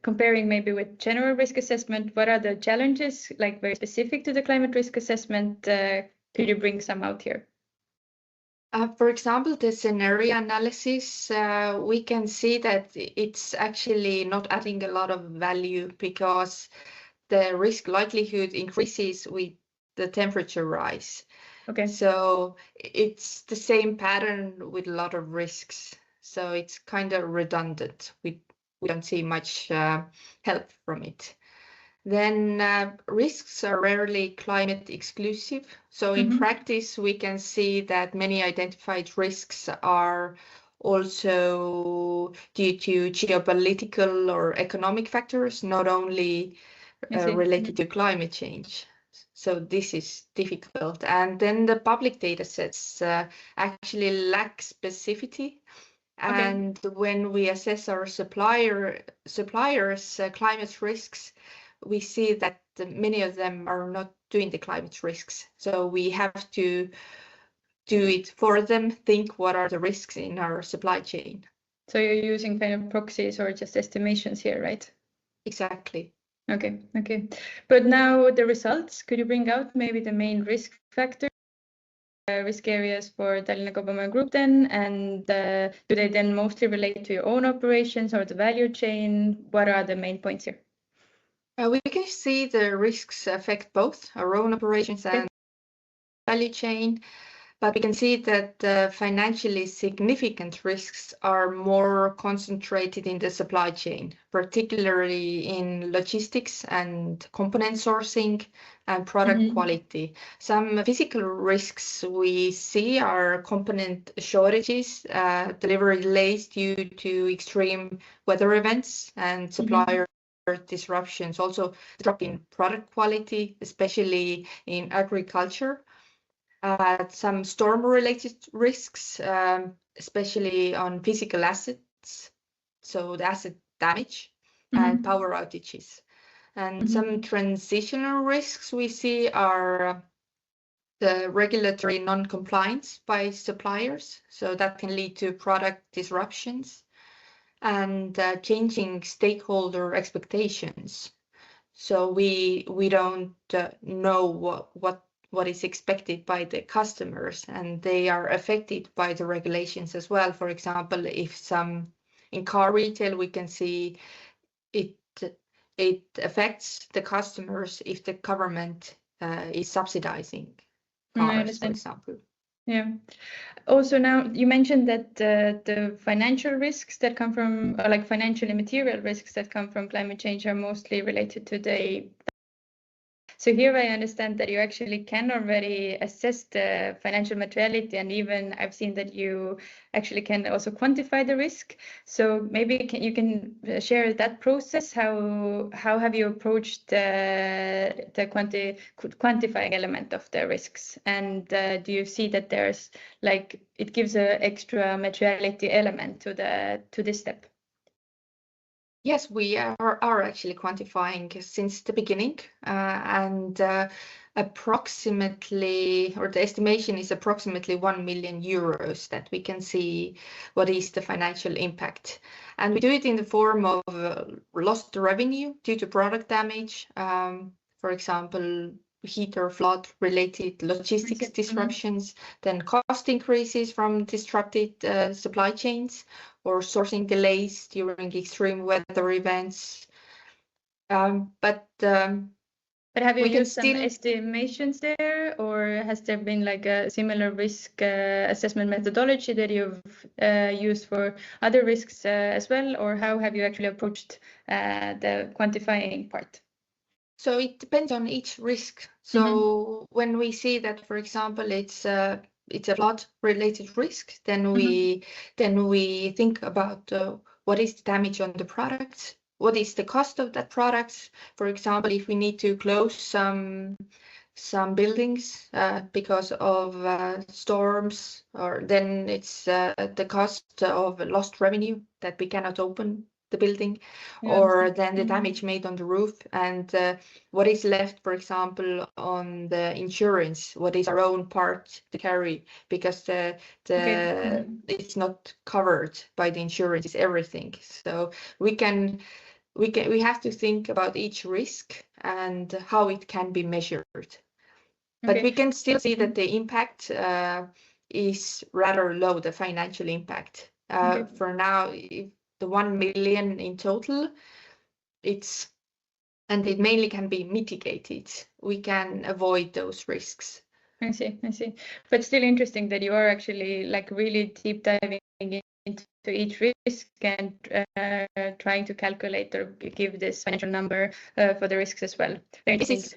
comparing maybe with general risk assessment, what are the challenges, like very specific to the climate risk assessment? Could you bring some out here? For example, the scenario analysis, we can see that it's actually not adding a lot of value because the risk likelihood increases with the temperature rise. Okay. So it's the same pattern with a lot of risks. So it's kind of redundant. We don't see much help from it. Then risks are rarely climate exclusive. So in practice, we can see that many identified risks are also due to geopolitical or economic factors, not only related to climate change. So this is difficult. And then the public data sets actually lack specificity. And when we assess our suppliers' climate risks, we see that many of them are not doing the climate risks. So we have to do it for them, think what are the risks in our supply chain. So you're using kind of proxies or just estimations here, right? Exactly. Okay. But now the results, could you bring out maybe the main risk factors, risk areas for Tallinna Kaubamaja Group then, and do they then mostly relate to your own operations or the value chain? What are the main points here? We can see the risks affect both our own operations and value chain, but we can see that financially significant risks are more concentrated in the supply chain, particularly in logistics and component sourcing and product quality. Some physical risks we see are component shortages, delivery delays due to extreme weather events and supplier disruptions, also drop in product quality, especially in agriculture. Some storm-related risks, especially on physical assets, so the asset damage and power outages. And some transitional risks we see are the regulatory non-compliance by suppliers, so that can lead to product disruptions, and changing stakeholder expectations. So we don't know what is expected by the customers, and they are affected by the regulations as well. For example, if in car retail, we can see it affects the customers if the government is subsidizing I cars, for understand. example. Yeah. Also, now you mentioned that the financial risks that come from, or like financial and material risks that come from climate change are mostly related to the. So here I understand that you actually can already assess the financial materiality, and even I've seen that you actually can also quantify the risk. So maybe you can share that process. How have you approached the quantifying element of the risks? And do you see that there's like it gives an extra materiality element to this step? Yes, we are actually quantifying since the beginning, and approximately, or the estimation is approximately 1 million euros that we can see what is the financial impact. And we do it in the form of lost revenue due to product damage, for example, heat or flood related logistics disruptions, then cost increases from disrupted supply chains, or sourcing delays during extreme weather events. But have you we can used some still- estimations there, or has there been like a similar risk assessment methodology that you've used for other risks as well, or how have you actually approached the quantifying part? So it depends on each risk. So when we see that, for example, it's a flood-related risk, then we think about what is the damage on the products, what is the cost of that product. For example, if we need to close some buildings because of storms, or then it's the cost of lost revenue that we cannot open the building, or then the damage made on the roof, and what is left, for example, on the insurance, what is our own part to carry, because it's not covered by the insurance, it's everything. So we have to think about each risk and how it can be measured. But we can still see that the impact is rather low, the financial impact. For now, the 1 million in total, it mainly can be mitigated. We can avoid those risks. I see. But still interesting that you are actually like really deep diving into each risk and trying to calculate or give this financial number for the risks as well. It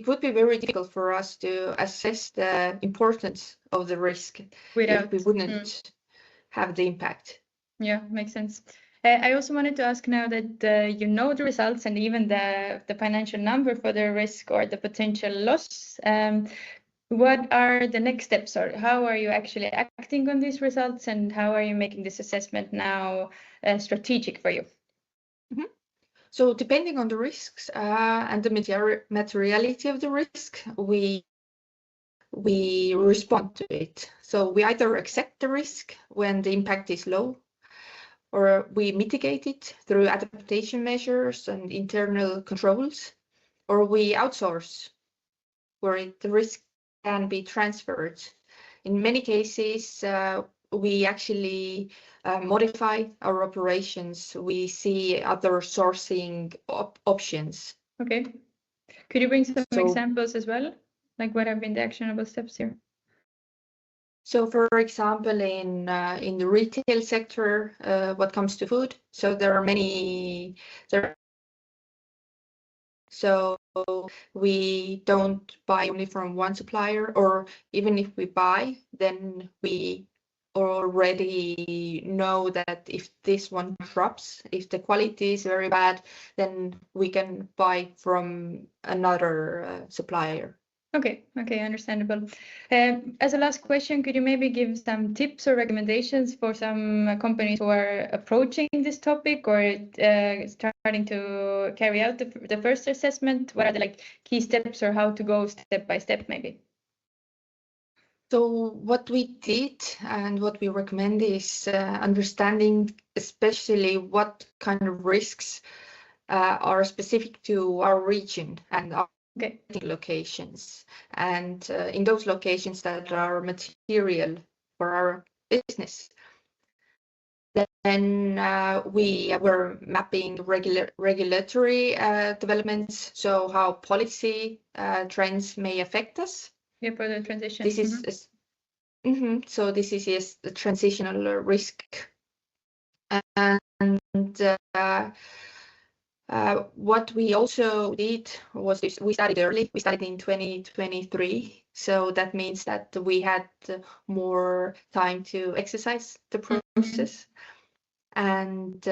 would be very difficult for us to assess the importance of the risk if we wouldn't have the impact. Yeah, makes sense. I also wanted to ask now that you know the results and even the financial number for the risk or the potential loss. What are the next steps, or how are you actually acting on these results, and how are you making this assessment now strategic for you? So depending on the risks and the materiality of the risk, we respond to it. So we either accept the risk when the impact is low, or we mitigate it through adaptation measures and internal controls, or we outsource where the risk can be transferred. In many cases, we actually modify our operations. We see other sourcing options. Okay. Could you bring some examples as well? Like what have been the actionable steps here? So, for example, in the retail sector, what comes to food, so there are many. So we don't buy only from one supplier, or even if we buy, then we already know that if this one drops, if the quality is very bad, then we can buy from another supplier. Okay, understandable. As a last question, could you maybe give some tips or recommendations for some companies who are approaching this topic or starting to carry out the first assessment? What are the key steps, or how to go step by step maybe? So what we did and what we recommend is understanding especially what kind of risks are specific to our region and our Okay. locations, and in those locations that are material for our business. Then we were mapping regulatory developments, so how policy trends may affect us. Yeah, for the transition. This is so this is yes, the transitional risk, and what we also did was this: we started early. We started in 2023, so that means that we had more time to exercise the process. And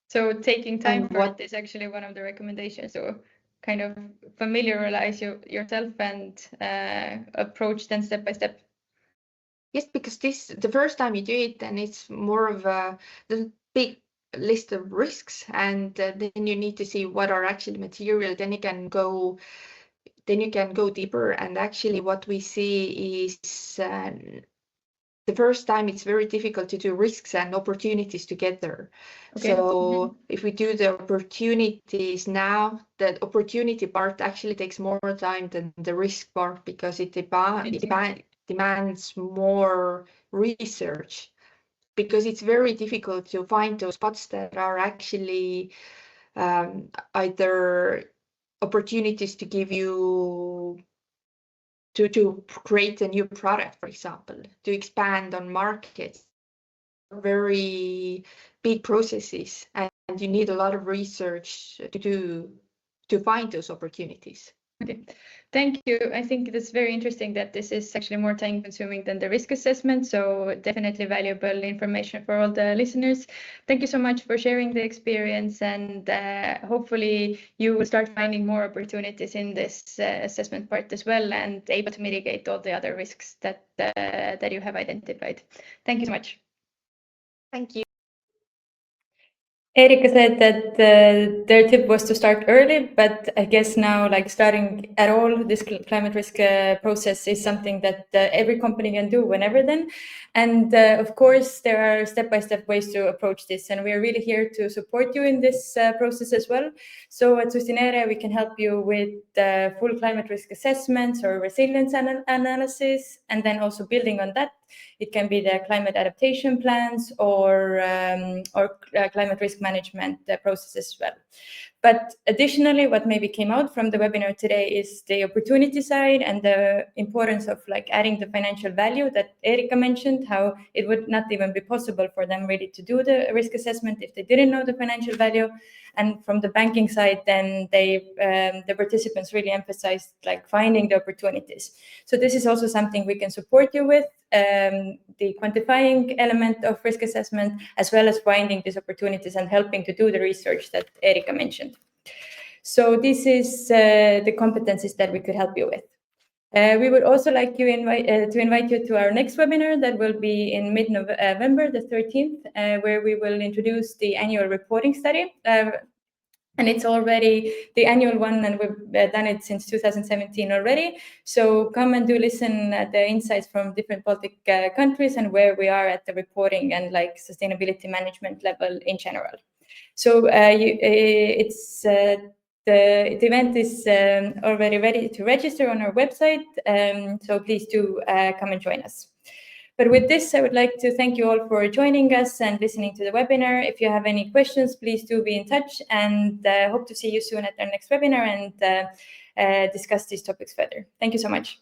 so taking time and for what- it is actually one of the recommendations. So kind of familiarize yourself and approach then step by step. Yes, because the first time you do it, then it's more of the big list of risks, and then you need to see what are actually material. Then you can go deeper. And actually, what we see is the first time it's very difficult to do risks and opportunities together. Okay. So if we do the opportunities now, the opportunity part actually takes more time than the risk part, because it demands more research, because it's very difficult to find those spots that are actually either opportunities to give you to create a new product, for example, to expand on markets. Very big processes, and you need a lot of research to find those opportunities. Okay, thank you. I think it's very interesting that this is actually more time consuming than the risk assessment. So definitely valuable information for all the listeners. Thank you so much for sharing the experience, and hopefully you will start finding more opportunities in this assessment part as well, and able to mitigate all the other risks that you have identified. Thank you so much. Thank you. Erika said that their tip was to start early, but I guess now, like, starting at all this climate risk process is something that every company can do whenever then. And of course, there are step-by-step ways to approach this, and we are really here to support you in this process as well. So at Sustinere, we can help you with full climate risk assessments or resilience analysis, and then also building on that, it can be the climate adaptation plans or climate risk management processes as well. But additionally, what maybe came out from the webinar today is the opportunity side and the importance of like adding the financial value that Erika mentioned, how it would not even be possible for them really to do the risk assessment if they didn't know the financial value. And from the banking side, then the participants really emphasized like finding the opportunities. So this is also something we can support you with, the quantifying element of risk assessment, as well as finding these opportunities and helping to do the research that Erika mentioned. So this is the competencies that we could help you with. We would also like to invite you to our next webinar that will be in mid-November, the 13th, where we will introduce the annual reporting study. And it's already the annual one, and we've done it since 2017 already. So come and do listen at the insights from different Baltic countries and where we are at the reporting and like sustainability management level in general. So the event is already ready to register on our website. So please do come and join us. But with this, I would like to thank you all for joining us and listening to the webinar. If you have any questions, please do be in touch, and hope to see you soon at our next webinar and discuss these topics further. Thank you so much.